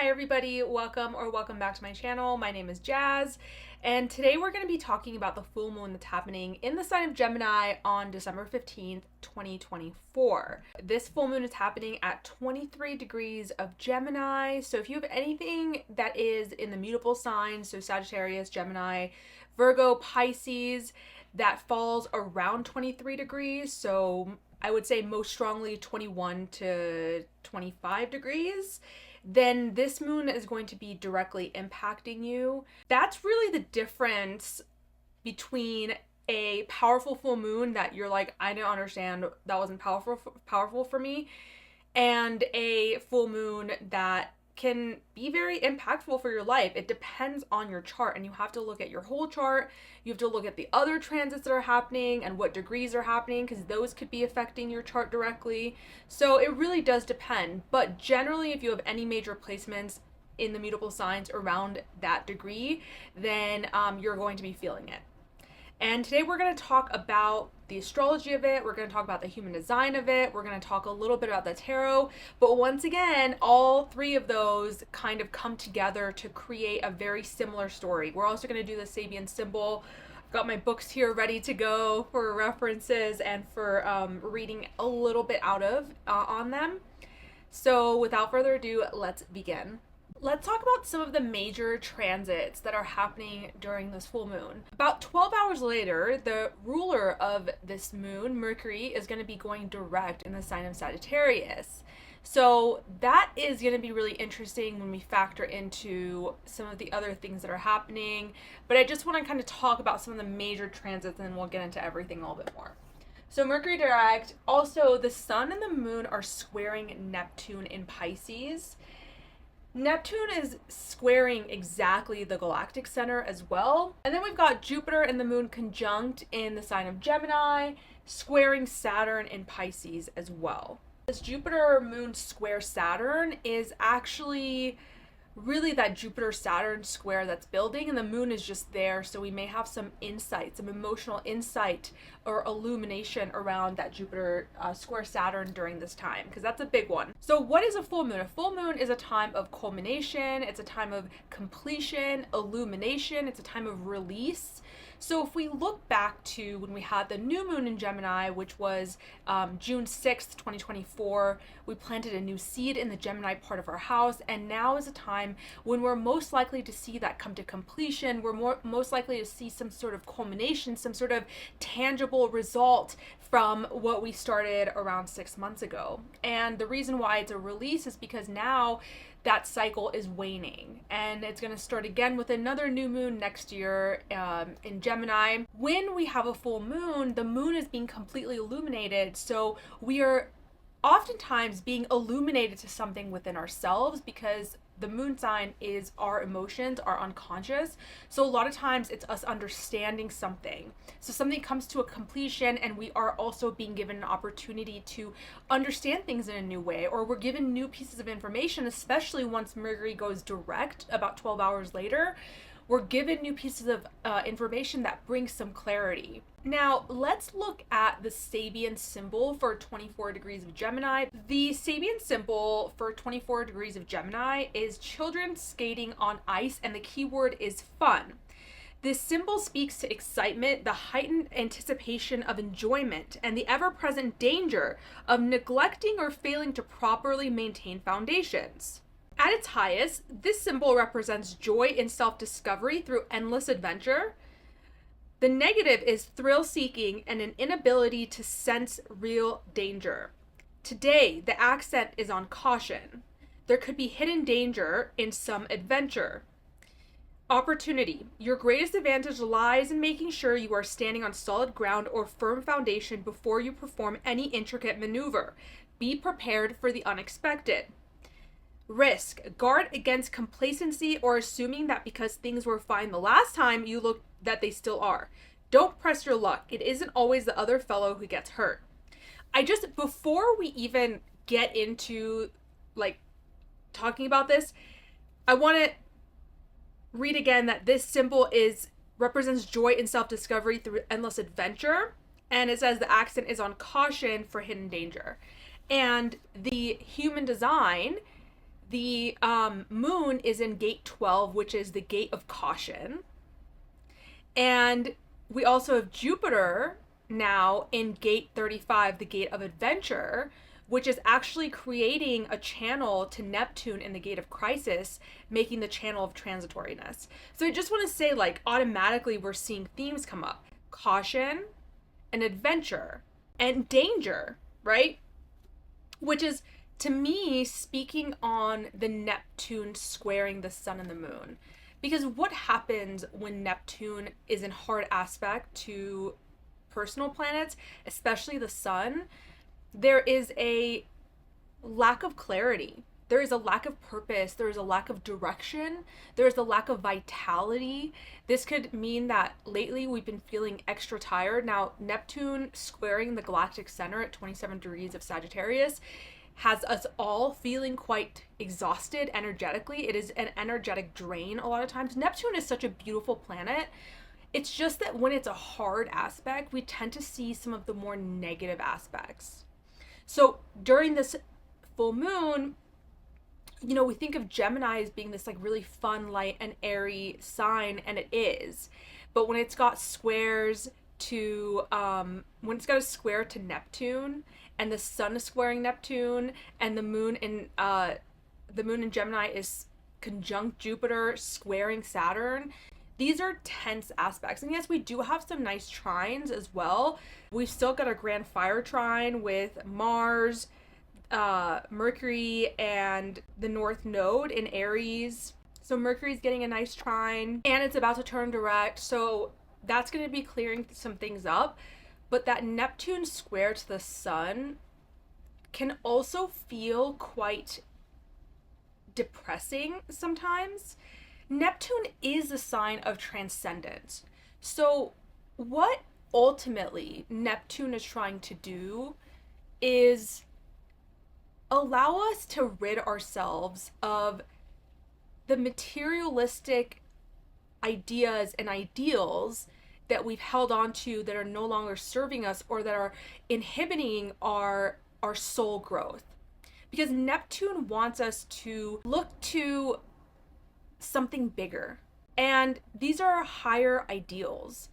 everybody, welcome back to my channel. My name is Jazz, and today we're going to be talking about the full moon that's happening in the sign of Gemini on December 15th, 2024. This full moon is happening at 23 degrees of Gemini, so if you have anything that is in the mutable signs, so Sagittarius, Gemini, Virgo, Pisces, that falls around 23 degrees, so I would say most strongly 21 to 25 degrees, then this moon is going to be directly impacting you. That's really the difference between a powerful full moon that you're like, I don't understand, that wasn't powerful for me, and a full moon that can be very impactful for your life. It depends on your chart, and you have to look at your whole chart. You have to look at the other transits that are happening and what degrees are happening, because those could be affecting your chart directly. So it really does depend, but generally if you have any major placements in the mutable signs around that degree, then you're going to be feeling it. And today we're going to talk about the astrology of it, we're going to talk about the human design of it, we're going to talk a little bit about the tarot, but once again, all three of those kind of come together to create a very similar story. We're also going to do the Sabian symbol. I've got my books here ready to go for references and for reading a little bit out of on them. So without further ado, let's begin. Let's talk about some of the major transits that are happening during this full moon. About 12 hours later, the ruler of this moon, Mercury, is going to be going direct in the sign of Sagittarius. So that is going to be really interesting when we factor into some of the other things that are happening. But I just want to kind of talk about some of the major transits, and then we'll get into everything a little bit more. So Mercury direct, also the sun and the moon are squaring Neptune in Pisces. Neptune is squaring exactly the galactic center as well. And then we've got Jupiter and the moon conjunct in the sign of Gemini, squaring Saturn in Pisces as well. This Jupiter moon square Saturn is actually really that Jupiter-Saturn square that's building, and the moon is just there, so we may have some insight, some emotional insight or illumination around that Jupiter square Saturn during this time, because that's a big one. So what is a full moon? A full moon is a time of culmination, it's a time of completion, illumination, it's a time of release. So if we look back to when we had the new moon in Gemini, which was June 6th, 2024, we planted a new seed in the Gemini part of our house, and now is a time when we're most likely to see that come to completion. We're most likely to see some sort of culmination, some sort of tangible result from what we started around 6 months ago. And the reason why it's a release is because now that cycle is waning, and it's going to start again with another new moon next year in Gemini. When we have a full moon, the moon is being completely illuminated, so we are oftentimes being illuminated to something within ourselves, because the moon sign is our emotions, our unconscious. So a lot of times it's us understanding something. So something comes to a completion, and we are also being given an opportunity to understand things in a new way, or we're given new pieces of information, especially once Mercury goes direct about 12 hours later. We're given new pieces of information that brings some clarity. Now, let's look at the Sabian symbol for 24 degrees of Gemini. The Sabian symbol for 24 degrees of Gemini is children skating on ice, and the keyword is fun. This symbol speaks to excitement, the heightened anticipation of enjoyment, and the ever-present danger of neglecting or failing to properly maintain foundations. At its highest, this symbol represents joy in self-discovery through endless adventure. The negative is thrill-seeking and an inability to sense real danger. Today, the accent is on caution. There could be hidden danger in some adventure. Opportunity. Your greatest advantage lies in making sure you are standing on solid ground or firm foundation before you perform any intricate maneuver. Be prepared for the unexpected. Risk. Guard against complacency or assuming that because things were fine the last time, you look that they still are. Don't press your luck. It isn't always the other fellow who gets hurt. Before we even get into talking about this, I want to read again that this symbol represents joy in self-discovery through endless adventure, and it says the accent is on caution for hidden danger. And the human design The moon is in gate 12, which is the gate of caution. And we also have Jupiter now in gate 35, the gate of adventure, which is actually creating a channel to Neptune in the gate of crisis, making the channel of transitoriness. So I just want to say, like, automatically we're seeing themes come up: caution and adventure and danger, right? Which is, to me, speaking on the Neptune squaring the sun and the moon. Because what happens when Neptune is in hard aspect to personal planets, especially the sun? There is a lack of clarity. There is a lack of purpose. There is a lack of direction. There is a lack of vitality. This could mean that lately we've been feeling extra tired. Now, Neptune squaring the galactic center at 27 degrees of Sagittarius has us all feeling quite exhausted energetically. It is an energetic drain a lot of times. Neptune is such a beautiful planet. It's just that when it's a hard aspect, we tend to see some of the more negative aspects. So during this full moon, you know, we think of Gemini as being this like really fun, light, and airy sign, and it is. But when it's got squares to when it's got a square to Neptune, and the sun is squaring Neptune, and the moon in Gemini is conjunct Jupiter squaring Saturn, these are tense aspects. And yes, we do have some nice trines as well. We've still got a grand fire trine with Mars, Mercury, and the North Node in Aries. So Mercury's getting a nice trine, and it's about to turn direct. So that's going to be clearing some things up. But that Neptune square to the sun can also feel quite depressing sometimes. Neptune is a sign of transcendence. So what ultimately Neptune is trying to do is allow us to rid ourselves of the materialistic ideas and ideals that we've held on to that are no longer serving us or that are inhibiting our soul growth. Because Neptune wants us to look to something bigger. And these are higher ideals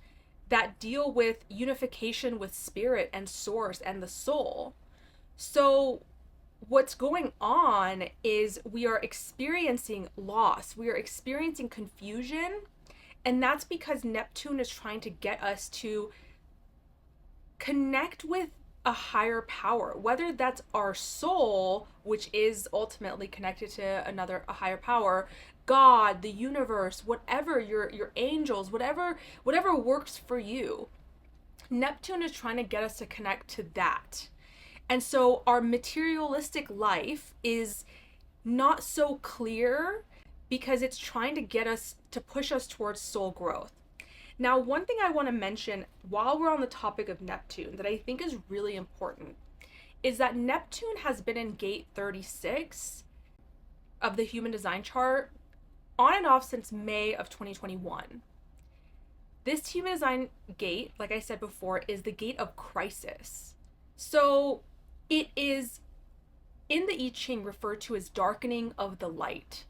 that deal with unification with spirit and source and the soul. So what's going on is we are experiencing loss, we are experiencing confusion, and that's because Neptune is trying to get us to connect with a higher power, whether that's our soul, which is ultimately connected to a higher power, God, the universe, whatever, your angels, whatever works for you. Neptune is trying to get us to connect to that. And so our materialistic life is not so clear because it's trying to get us to push us towards soul growth. Now, one thing I want to mention while we're on the topic of Neptune that I think is really important is that Neptune has been in gate 36 of the human design chart on and off since May of 2021. This human design gate, like I said before, is the gate of crisis. So it is in the I Ching referred to as darkening of the light.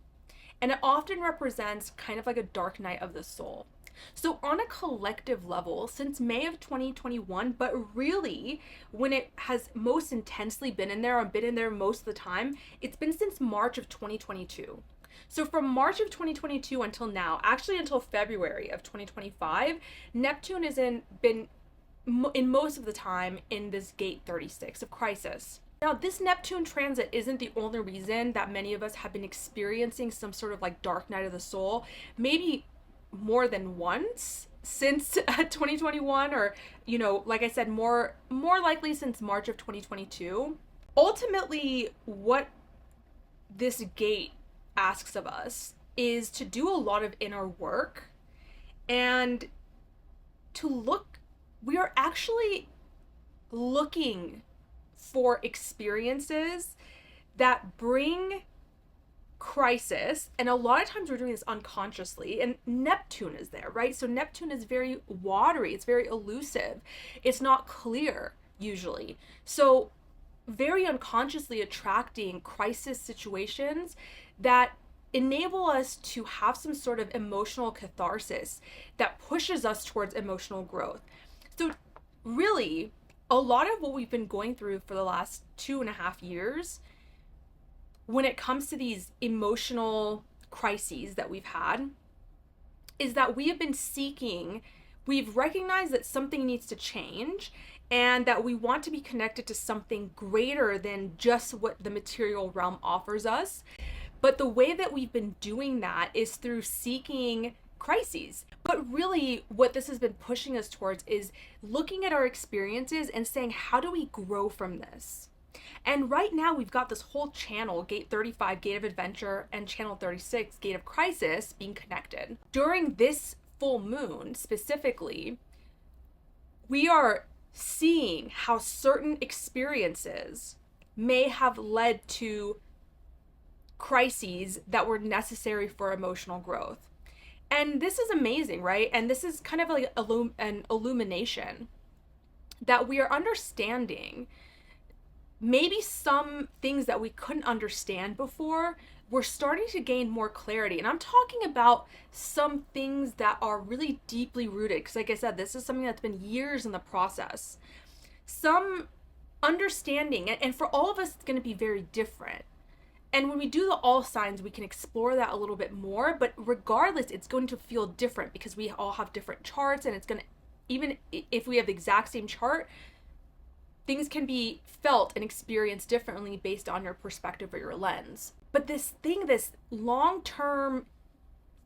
And it often represents kind of like a dark night of the soul. So on a collective level, since May of 2021, but really when it has most intensely been in there, or been in there most of the time, it's been since March of 2022. So from March of 2022 until now, actually until February of 2025, Neptune has been in most of the time in this gate 36 of crisis. Now, this Neptune transit isn't the only reason that many of us have been experiencing some sort of like dark night of the soul. Maybe more than once since 2021, or, you know, like I said, more likely since March of 2022. Ultimately, what this gate asks of us is to do a lot of inner work and to look, we are actually looking for experiences that bring crisis, and a lot of times we're doing this unconsciously, and Neptune is there, right? So Neptune is very watery, it's very elusive, it's not clear usually. So very unconsciously attracting crisis situations that enable us to have some sort of emotional catharsis that pushes us towards emotional growth. So really, a lot of what we've been going through for the last 2.5 years, when it comes to these emotional crises that we've had, is that we have been seeking, we've recognized that something needs to change and that we want to be connected to something greater than just what the material realm offers us. But the way that we've been doing that is through seeking crises. But really, what this has been pushing us towards is looking at our experiences and saying, how do we grow from this? And right now, we've got this whole channel, Gate 35, Gate of Adventure, and Channel 36, Gate of Crisis, being connected. During this full moon, specifically, we are seeing how certain experiences may have led to crises that were necessary for emotional growth. And this is amazing, right? And this is kind of like an illumination that we are understanding maybe some things that we couldn't understand before. We're starting to gain more clarity. And I'm talking about some things that are really deeply rooted, because like I said, this is something that's been years in the process. Some understanding, and for all of us, it's going to be very different. And when we do the all signs, we can explore that a little bit more, but regardless, it's going to feel different because we all have different charts, and it's going to, even if we have the exact same chart, things can be felt and experienced differently based on your perspective or your lens. But this thing, this long-term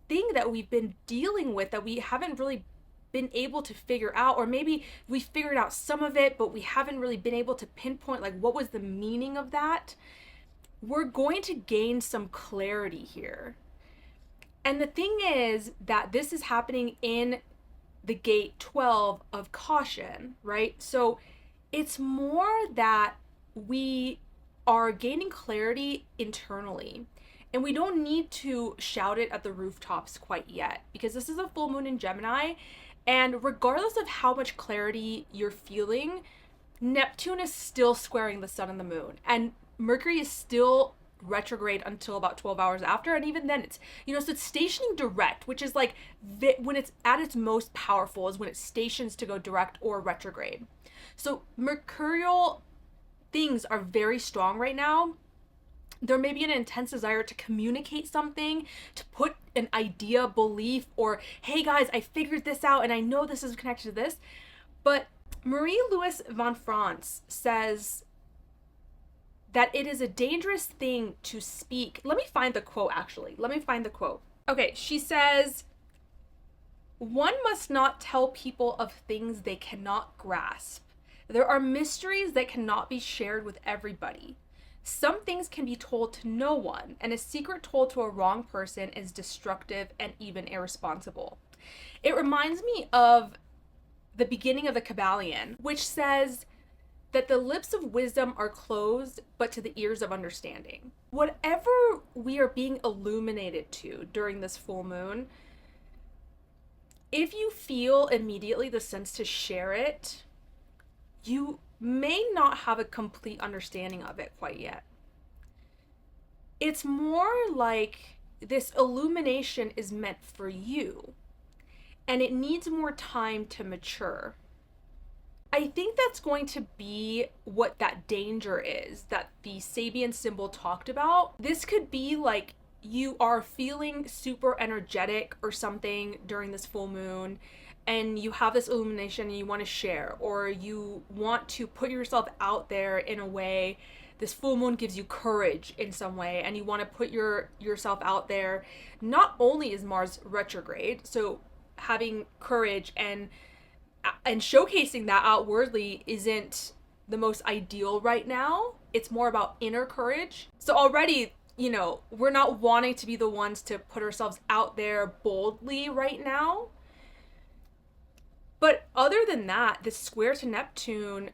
thing that we've been dealing with that we haven't really been able to figure out, or maybe we figured out some of it, but we haven't really been able to pinpoint like what was the meaning of that. We're going to gain some clarity here. And the thing is that this is happening in the gate 12 of caution, right? So it's more that we are gaining clarity internally, and we don't need to shout it at the rooftops quite yet, because this is a full moon in Gemini, and regardless of how much clarity you're feeling, Neptune is still squaring the sun and the moon, and Mercury is still retrograde until about 12 hours after, and even then it's, so it's stationing direct, which is like when it's at its most powerful is when it stations to go direct or retrograde. So mercurial things are very strong right now. There may be an intense desire to communicate something, to put an idea, belief, or hey guys, I figured this out and I know this is connected to this. But Marie-Louise von France says that it is a dangerous thing to speak. Let me find the quote, actually. Okay, she says, one must not tell people of things they cannot grasp. There are mysteries that cannot be shared with everybody. Some things can be told to no one, and a secret told to a wrong person is destructive and even irresponsible. It reminds me of the beginning of the Kybalion, which says that the lips of wisdom are closed, but to the ears of understanding. Whatever we are being illuminated to during this full moon, if you feel immediately the sense to share it, you may not have a complete understanding of it quite yet. It's more like this illumination is meant for you, and it needs more time to mature. I think that's going to be what that danger is that the Sabian symbol talked about. This could be like you are feeling super energetic or something during this full moon, and you have this illumination and you want to share, or you want to put yourself out there in a way. This full moon gives you courage in some way, and you want to put yourself out there. Not only is Mars retrograde, so having courage and showcasing that outwardly isn't the most ideal right now. It's more about inner courage. So already, we're not wanting to be the ones to put ourselves out there boldly right now. But other than that, this square to Neptune,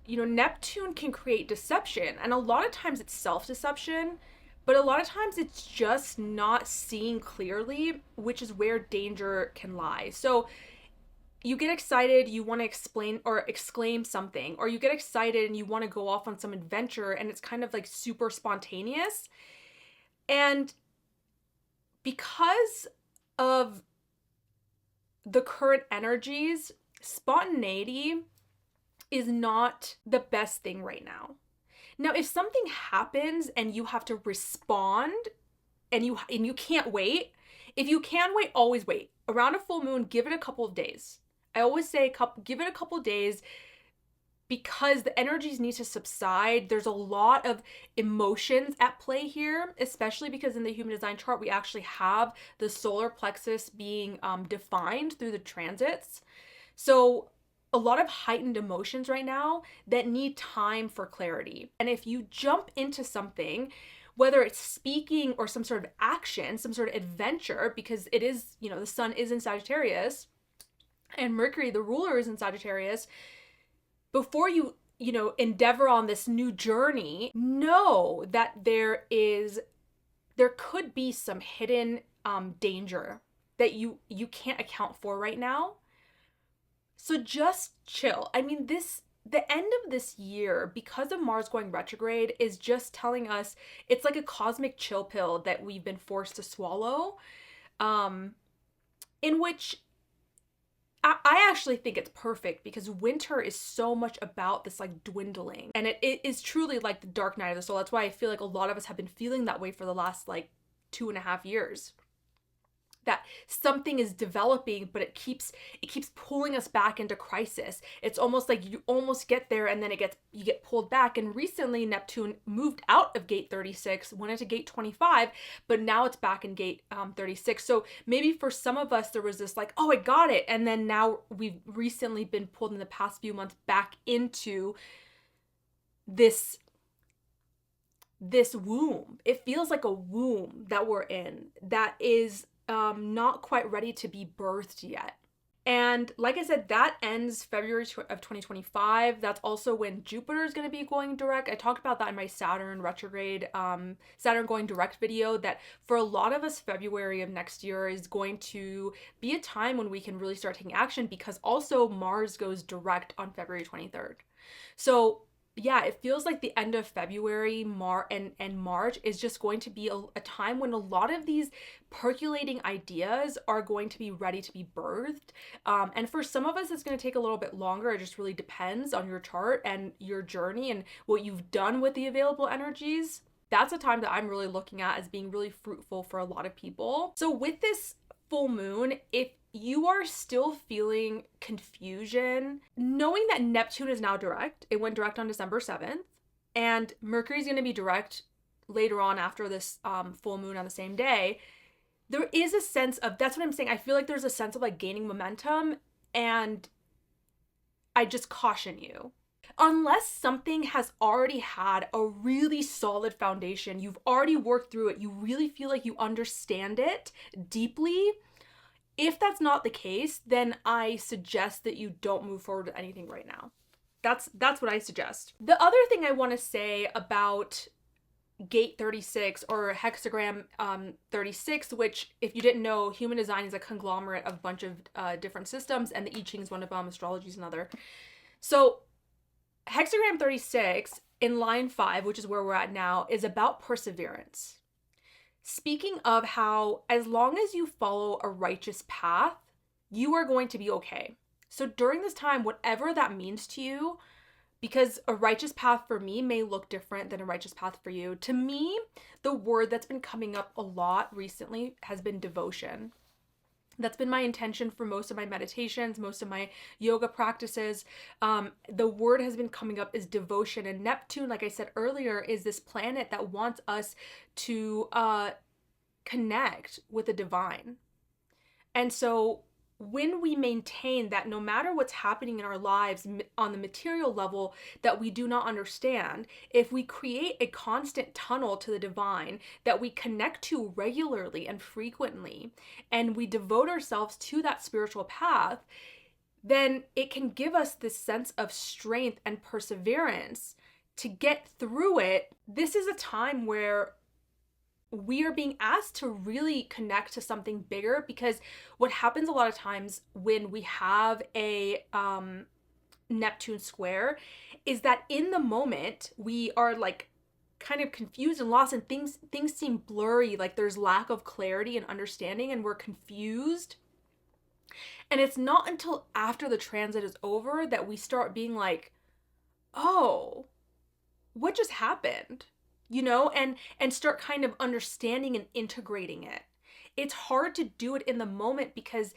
Neptune can create deception. And a lot of times it's self-deception, but a lot of times it's just not seeing clearly, which is where danger can lie. So you get excited, you want to explain or exclaim something, or you get excited and you want to go off on some adventure and it's kind of like super spontaneous. And because of the current energies, spontaneity is not the best thing right now. Now, if something happens and you have to respond and you can't wait, if you can wait, always wait. Around a full moon, give it a couple of days. I always say give it a couple of days because the energies need to subside. There's a lot of emotions at play here, especially because in the human design chart, we actually have the solar plexus being defined through the transits. So a lot of heightened emotions right now that need time for clarity. And if you jump into something, whether it's speaking or some sort of action, some sort of adventure, because it is, the sun is in Sagittarius and Mercury, the ruler, is in Sagittarius, before you endeavor on this new journey, know that there could be some hidden danger that you can't account for right now. So just chill. I mean, the end of this year, because of Mars going retrograde, is just telling us it's like a cosmic chill pill that we've been forced to swallow, in which I actually think it's perfect because winter is so much about this like dwindling, and it is truly like the dark night of the soul. That's why I feel like a lot of us have been feeling that way for the last like 2.5 years. That something is developing, but it keeps pulling us back into crisis. It's almost like you almost get there and then you get pulled back. And recently Neptune moved out of gate 36, went into gate 25, but now it's back in gate 36. So maybe for some of us there was this like, oh, I got it. And then now we've recently been pulled in the past few months back into this womb. It feels like a womb that we're in that is not quite ready to be birthed yet. And like I said, that ends February of 2025. That's also when Jupiter is going to be going direct. I talked about that in my Saturn retrograde, Saturn going direct video, that for a lot of us, February of next year is going to be a time when we can really start taking action, because also Mars goes direct on February 23rd. So yeah, it feels like the end of February and March is just going to be a time when a lot of these percolating ideas are going to be ready to be birthed. And for some of us, it's going to take a little bit longer. It just really depends on your chart and your journey and what you've done with the available energies. That's a time that I'm really looking at as being really fruitful for a lot of people. So with this full moon, if you are still feeling confusion, knowing that Neptune is now direct, it went direct on December 7th, and Mercury is going to be direct later on after this full moon on the same day, there is a sense of, that's what I'm saying, I feel like there's a sense of like gaining momentum, and I just caution you. Unless something has already had a really solid foundation, you've already worked through it, you really feel like you understand it deeply, if that's not the case, then I suggest that you don't move forward with anything right now. That's what I suggest. The other thing I want to say about gate 36 or hexagram 36, which if you didn't know, human design is a conglomerate of a bunch of different systems, and the I Ching is one of them, astrology is another. So hexagram 36 in line 5, which is where we're at now, is about perseverance. Speaking of how, as long as you follow a righteous path, you are going to be okay. So during this time, whatever that means to you, because a righteous path for me may look different than a righteous path for you. To me, the word that's been coming up a lot recently has been devotion. That's been my intention for most of my meditations, most of my yoga practices. The word has been coming up is devotion. And Neptune, like I said earlier, is this planet that wants us to connect with the divine. And so when we maintain that no matter what's happening in our lives on the material level that we do not understand, if we create a constant tunnel to the divine that we connect to regularly and frequently, and we devote ourselves to that spiritual path, then it can give us this sense of strength and perseverance to get through it. This is a time where we are being asked to really connect to something bigger, because what happens a lot of times when we have a Neptune square is that in the moment we are like kind of confused and lost, and things seem blurry, like there's lack of clarity and understanding, and we're confused. And it's not until after the transit is over that we start being like, oh, what just happened? You know, and start kind of understanding and integrating it. It's hard to do it in the moment because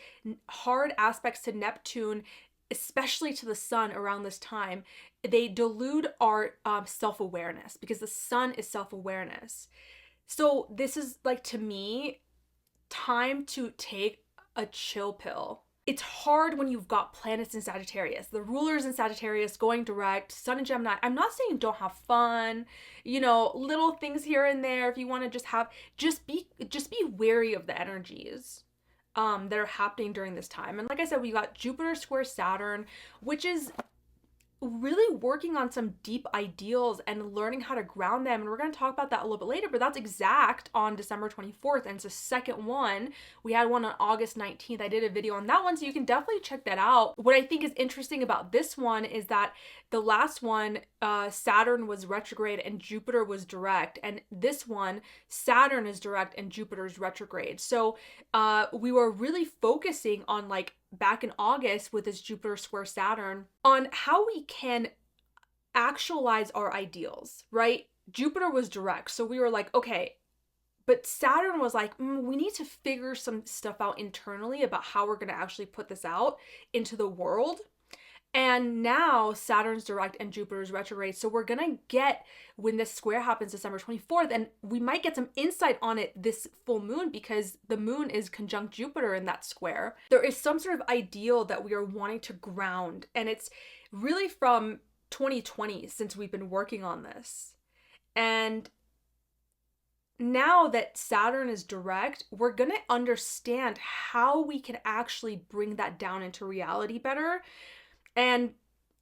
hard aspects to Neptune, especially to the sun around this time, they delude our self-awareness, because the sun is self-awareness. So this is, like, to me, time to take a chill pill. It's hard when you've got planets in Sagittarius, the rulers in Sagittarius going direct, Sun in Gemini. I'm not saying don't have fun, you know, little things here and there. If you want to just be wary of the energies that are happening during this time. And like I said, we got Jupiter square Saturn, which is really working on some deep ideals and learning how to ground them. And we're going to talk about that a little bit later, but that's exact on December 24th. And it's the second one. We had one on August 19th. I did a video on that one, so you can definitely check that out. What I think is interesting about this one is that the last one, Saturn was retrograde and Jupiter was direct. And this one, Saturn is direct and Jupiter is retrograde. So we were really focusing on, like, back in August with this Jupiter square Saturn, on how we can actualize our ideals, right? Jupiter was direct, so we were like, okay, but Saturn was like, we need to figure some stuff out internally about how we're going to actually put this out into the world. And now Saturn's direct and Jupiter's retrograde. So we're going to get, when this square happens December 24th, and we might get some insight on it this full moon, because the moon is conjunct Jupiter in that square. There is some sort of ideal that we are wanting to ground. And it's really from 2020 since we've been working on this. And now that Saturn is direct, we're going to understand how we can actually bring that down into reality better. And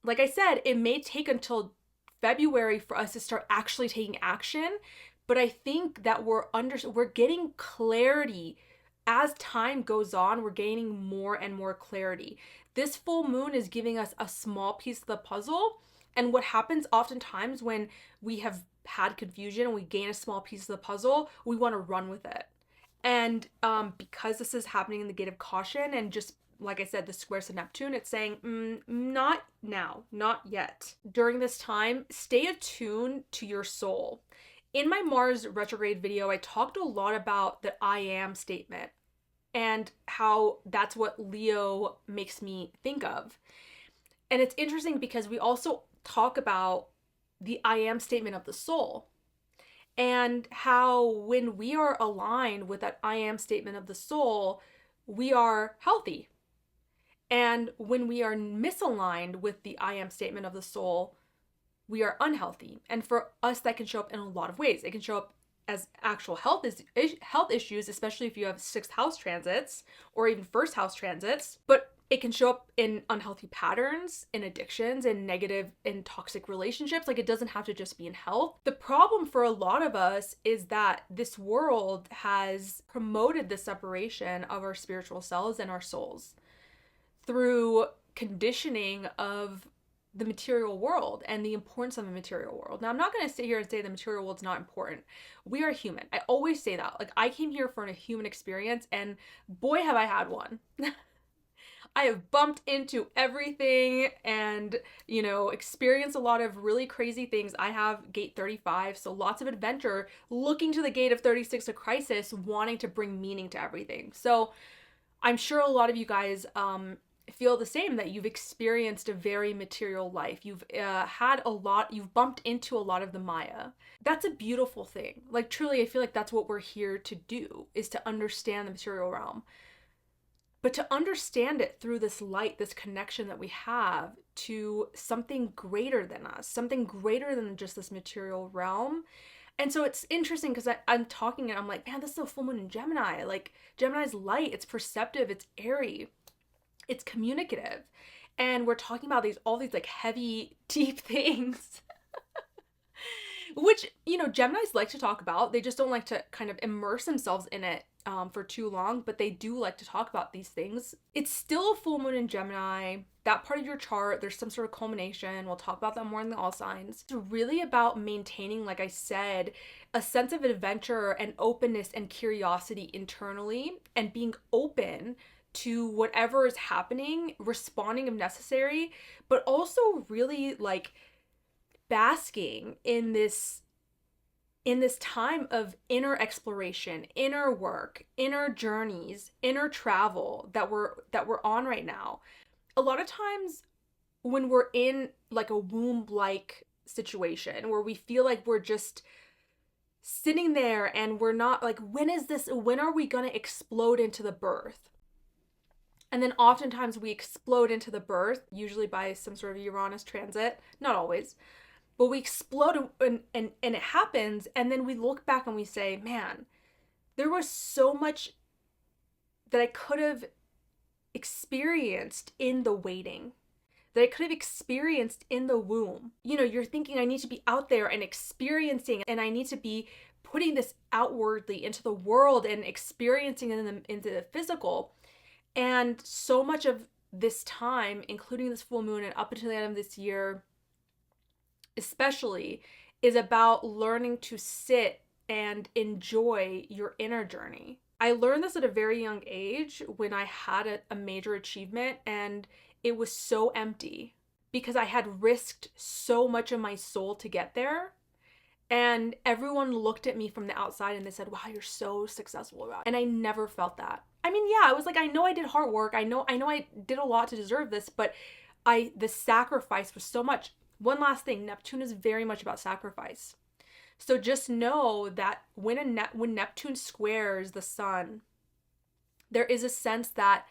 like I said, it may take until February for us to start actually taking action, but I think that we're getting clarity as time goes on. We're gaining more and more clarity. This full moon is giving us a small piece of the puzzle, and what happens oftentimes when we have had confusion and we gain a small piece of the puzzle, we want to run with it. And because this is happening in the gate of caution, and just like I said, the squares to Neptune, it's saying, not now, not yet. During this time, stay attuned to your soul. In my Mars retrograde video, I talked a lot about the I am statement and how that's what Leo makes me think of. And it's interesting because we also talk about the I am statement of the soul, and how when we are aligned with that I am statement of the soul, we are healthy. And when we are misaligned with the I am statement of the soul, we are unhealthy. And for us, that can show up in a lot of ways. It can show up as actual health issues, especially if you have 6th house transits or even 1st house transits. But it can show up in unhealthy patterns, in addictions, in negative and toxic relationships. Like, it doesn't have to just be in health. The problem for a lot of us is that this world has promoted the separation of our spiritual selves and our souls through conditioning of the material world and the importance of the material world. Now, I'm not going to sit here and say the material world's not important. We are human. I always say that. Like, I came here for a human experience, and boy, have I had one. I have bumped into everything and, experienced a lot of really crazy things. I have gate 35, so lots of adventure, looking to the gate of 36 of crisis, wanting to bring meaning to everything. So I'm sure a lot of you guys feel the same, that you've experienced a very material life. You've you've bumped into a lot of the Maya. That's a beautiful thing. Like, truly, I feel like that's what we're here to do, is to understand the material realm. But to understand it through this light, this connection that we have to something greater than us, something greater than just this material realm. And so it's interesting because I'm talking and I'm like, man, this is a full moon in Gemini. Like, Gemini's light, it's perceptive, it's airy, it's communicative. And we're talking about all these like heavy, deep things. which, you know, Geminis like to talk about. They just don't like to kind of immerse themselves in it for too long, but they do like to talk about these things. It's still a full moon in Gemini. That part of your chart, there's some sort of culmination. We'll talk about that more in the all signs. It's really about maintaining, like I said, a sense of adventure and openness and curiosity internally, and being open to whatever is happening, responding if necessary, but also really like basking in this time of inner exploration, inner work, inner journeys, inner travel that we're on right now. A lot of times when we're in like a womb-like situation where we feel like we're just sitting there and we're not like, when are we going to explode into the birth? And then oftentimes we explode into the birth, usually by some sort of Uranus transit, not always, but we explode and it happens. And then we look back and we say, man, there was so much that I could have experienced in the waiting, that I could have experienced in the womb. You know, you're thinking, I need to be out there and experiencing, and I need to be putting this outwardly into the world and experiencing it into the physical. And so much of this time, including this full moon and up until the end of this year especially, is about learning to sit and enjoy your inner journey. I learned this at a very young age when I had a major achievement, and it was so empty because I had risked so much of my soul to get there. And everyone looked at me from the outside and they said, wow, you're so successful about it. And I never felt that. I mean, yeah, I was like, I know I did hard work. I know I did a lot to deserve this, but the sacrifice was so much. One last thing, Neptune is very much about sacrifice. So just know that when Neptune squares the sun, there is a sense that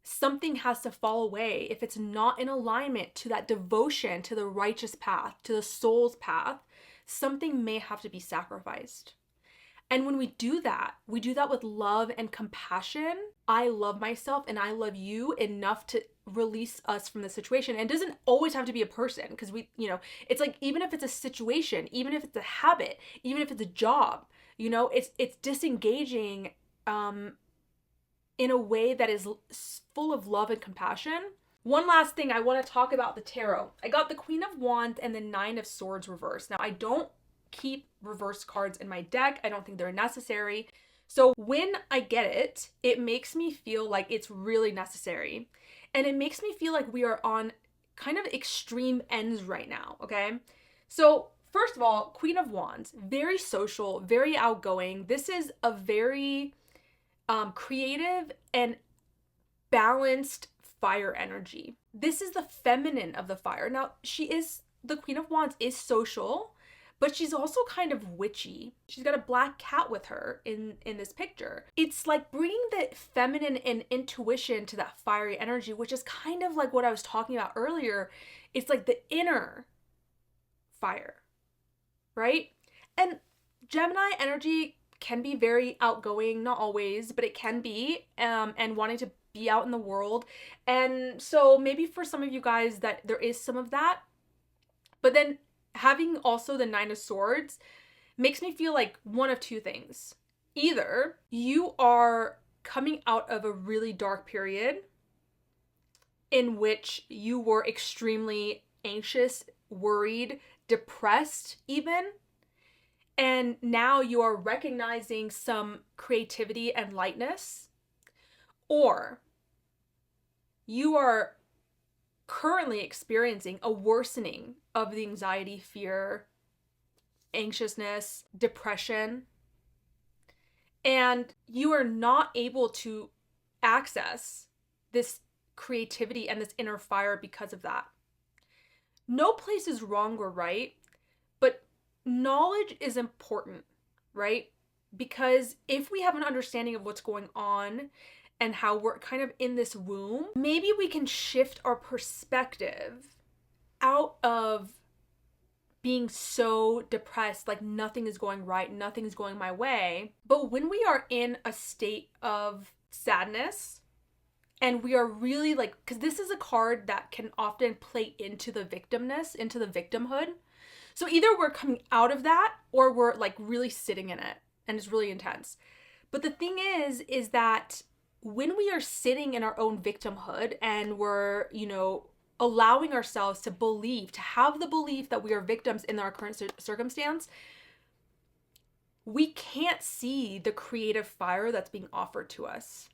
something has to fall away if it's not in alignment to that devotion, to the righteous path, to the soul's path. Something may have to be sacrificed. And when we do that with love and compassion. I love myself and I love you enough to release us from the situation. And it doesn't always have to be a person, because it's like, even if it's a situation, even if it's a habit, even if it's a job, it's disengaging in a way that is full of love and compassion. One last thing, I want to talk about the tarot. I got the Queen of Wands and the Nine of Swords reversed. Now, I don't keep reverse cards in my deck. I don't think they're necessary. So when I get it, it makes me feel like it's really necessary. And it makes me feel like we are on kind of extreme ends right now, okay? So first of all, Queen of Wands, very social, very outgoing. This is a very creative and balanced fire energy. This is the feminine of the fire. Now, the Queen of Wands is social, but she's also kind of witchy. She's got a black cat with her in this picture. It's like bringing the feminine and intuition to that fiery energy, which is kind of like what I was talking about earlier. It's like the inner fire, right? And Gemini energy can be very outgoing, not always, but it can be, and wanting to be out in the world. And so maybe for some of you guys that there is some of that, but then having also the Nine of Swords makes me feel like one of two things. Either you are coming out of a really dark period in which you were extremely anxious, worried, depressed even, and now you are recognizing some creativity and lightness, or you are currently experiencing a worsening of the anxiety, fear, anxiousness, depression, and you are not able to access this creativity and this inner fire because of that. No place is wrong or right, but knowledge is important, right? Because if we have an understanding of what's going on and how we're kind of in this womb, maybe we can shift our perspective out of being so depressed, like nothing is going right, nothing is going my way. But when we are in a state of sadness, and we are really because this is a card that can often play into the victimness, into the victimhood. So either we're coming out of that or we're like really sitting in it and it's really intense. But the thing is that when we are sitting in our own victimhood and we're, you know, allowing ourselves to believe, to have the belief that we are victims in our current circumstance, we can't see the creative fire that's being offered to us.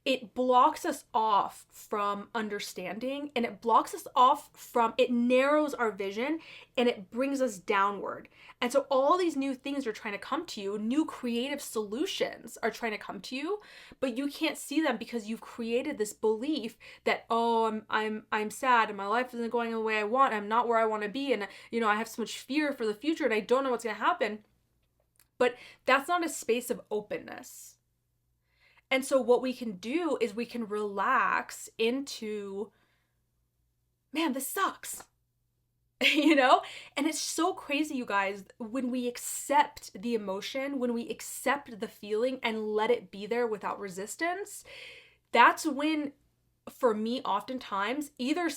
It blocks us off from understanding, and it blocks us off from, it narrows our vision and it brings us downward. And so all these new things are trying to come to you, new creative solutions are trying to come to you, but you can't see them because you've created this belief that, oh, I'm sad and my life isn't going the way I want. I'm not where I want to be. And, you know, I have so much fear for the future and I don't know what's going to happen. But that's not a space of openness. And so what we can do is we can relax into, man, this sucks, you know? And it's so crazy, you guys, when we accept the emotion, when we accept the feeling and let it be there without resistance, that's when, for me, oftentimes, either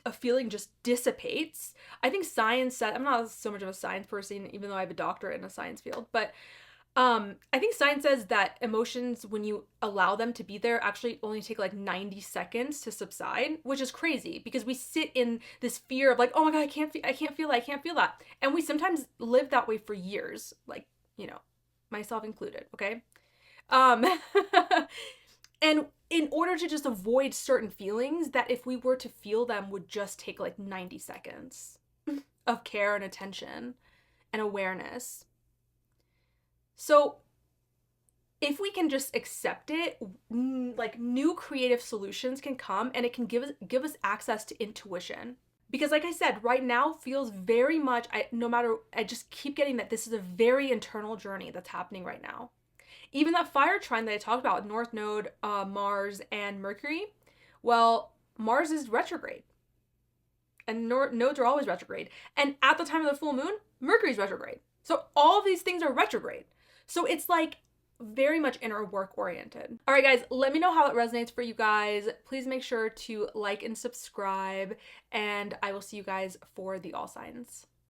a feeling just dissipates. I think science said, I'm not so much of a science person, even though I have a doctorate in a science field, but I think science says that emotions, when you allow them to be there, actually only take like 90 seconds to subside, which is crazy because we sit in this fear of like, oh my God, I can't feel that. And we sometimes live that way for years, like, you know, myself included, okay? And in order to just avoid certain feelings that if we were to feel them would just take like 90 seconds of care and attention and awareness. So if we can just accept it, like new creative solutions can come and it can give us access to intuition. Because like I said, right now feels very much, I just keep getting that this is a very internal journey that's happening right now. Even that fire trine that I talked about, North Node, Mars, and Mercury, well, Mars is retrograde. And nodes are always retrograde. And at the time of the full moon, Mercury's retrograde. So all of these things are retrograde. So it's like very much inner work oriented. All right, guys, let me know how it resonates for you guys. Please make sure to like and subscribe, and I will see you guys for the all signs.